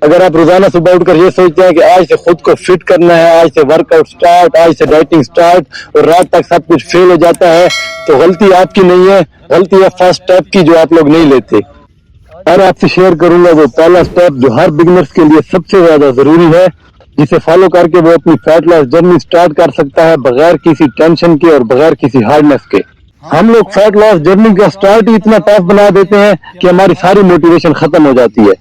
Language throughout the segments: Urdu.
اگر آپ روزانہ صبح اٹھ کر یہ سوچتے ہیں کہ آج سے خود کو فٹ کرنا ہے، آج سے ورک آؤٹ سٹارٹ، آج سے ڈائٹنگ سٹارٹ، اور رات تک سب کچھ فیل ہو جاتا ہے، تو غلطی آپ کی نہیں ہے، غلطی ہے فرسٹ سٹیپ کی جو آپ لوگ نہیں لیتے۔ اور آپ سے شیئر کروں گا وہ پہلا سٹیپ جو ہر بگنرز کے لیے سب سے زیادہ ضروری ہے، جسے فالو کر کے وہ اپنی فیٹ لاس جرنی سٹارٹ کر سکتا ہے بغیر کسی ٹینشن کے اور بغیر کسی ہارڈنس کے۔ ہم لوگ فیٹ لاس جرنی کا سٹارٹ ہی اتنا ٹف بنا دیتے ہیں کہ ہماری ساری موٹیویشن ختم ہو جاتی ہے۔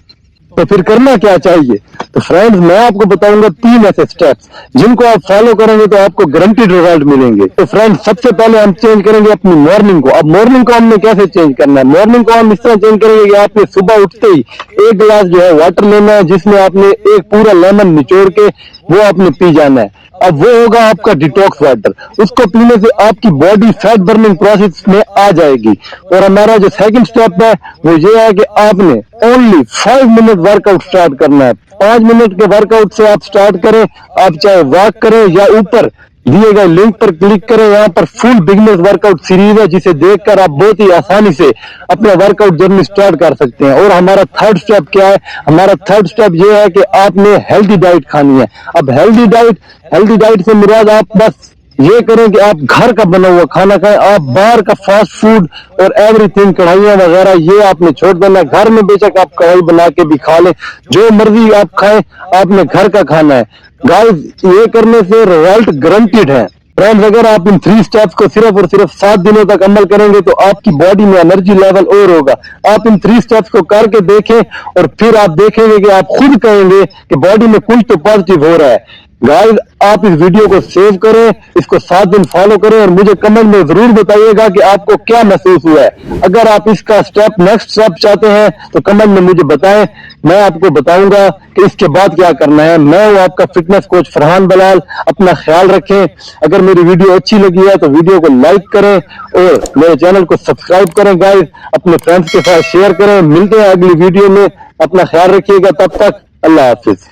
تو پھر کرنا کیا چاہیے؟ تو فرینڈز، میں آپ کو بتاؤں گا 3 ایسے سٹیپس جن کو آپ فالو کریں گے تو آپ کو گارنٹیڈ ریزلٹ ملیں گے۔ تو فرینڈز، سب سے پہلے ہم چینج کریں گے اپنی مارننگ کو۔ اب مارننگ کو ہم نے کیسے چینج کرنا ہے؟ مارننگ کو ہم اس طرح چینج کریں گے کہ آپ نے صبح اٹھتے ہی 1 گلاس جو ہے واٹر لینا ہے، جس میں آپ نے ایک پورا لیمن نچوڑ کے وہ آپ نے پی جانا ہے۔ اب وہ ہوگا آپ کا ڈیٹاکس واٹر۔ اس کو پینے سے آپ کی باڈی فیٹ برننگ پروسیس میں آ جائے گی۔ اور ہمارا جو سیکنڈ سٹیپ ہے وہ یہ ہے کہ آپ نے only 5 minute work out start کرنا ہے۔ 5 منٹ کے ورک آؤٹ سے آپ سٹارٹ کریں، آپ چاہے واک کریں یا اوپر دیے گئے لنک پر کلک کریں، یہاں پر فل بگنرز ورک آؤٹ سیریز ہے جسے دیکھ کر آپ بہت ہی آسانی سے اپنا ورک آؤٹ جرنی سٹارٹ کر سکتے ہیں۔ اور ہمارا تھرڈ سٹیپ کیا ہے؟ ہمارا تھرڈ سٹیپ یہ ہے کہ آپ نے ہیلدی ڈائٹ کھانی ہے۔ اب ہیلدی ڈائٹ سے مراد آپ بس یہ کریں کہ آپ گھر کا بنا ہوا کھانا کھائیں۔ آپ باہر کا فاسٹ فوڈ اور ایوری تھنگ، کڑھائیاں وغیرہ، یہ آپ نے چھوڑ دینا۔ گھر میں بے شک آپ کڑھائی بنا کے بھی کھا لیں، جو مرضی آپ کھائیں، آپ نے گھر کا کھانا ہے۔ گائز، یہ کرنے سے ریزلٹ گارنٹیڈ ہے۔ فرینڈز، اگر آپ ان 3 سٹیپس کو صرف اور صرف 7 دنوں تک عمل کریں گے تو آپ کی باڈی میں انرجی لیول اور ہوگا۔ آپ ان 3 سٹیپس کو کر کے دیکھیں اور پھر آپ دیکھیں گے کہ آپ خود کہیں گے کہ باڈی میں کچھ تو پازیٹیو ہو رہا ہے۔ گائز، آپ اس ویڈیو کو سیو کریں، اس کو 7 دن فالو کریں اور مجھے کمنٹ میں ضرور بتائیے گا کہ آپ کو کیا محسوس ہوا ہے۔ اگر آپ اس کا نیکسٹ سٹیپ چاہتے ہیں تو کمنٹ میں مجھے بتائیں، میں آپ کو بتاؤں گا کہ اس کے بعد کیا کرنا ہے۔ میں ہوں آپ کا فٹنس کوچ فرحان بلال۔ اپنا خیال رکھیں۔ اگر میری ویڈیو اچھی لگی ہے تو ویڈیو کو لائک کریں اور میرے چینل کو سبسکرائب کریں۔ گائز، اپنے فرینڈس کے ساتھ شیئر کریں۔ ملتے ہیں اگلی ویڈیو میں، اپنا خیال رکھیے گا، تب تک اللہ حافظ۔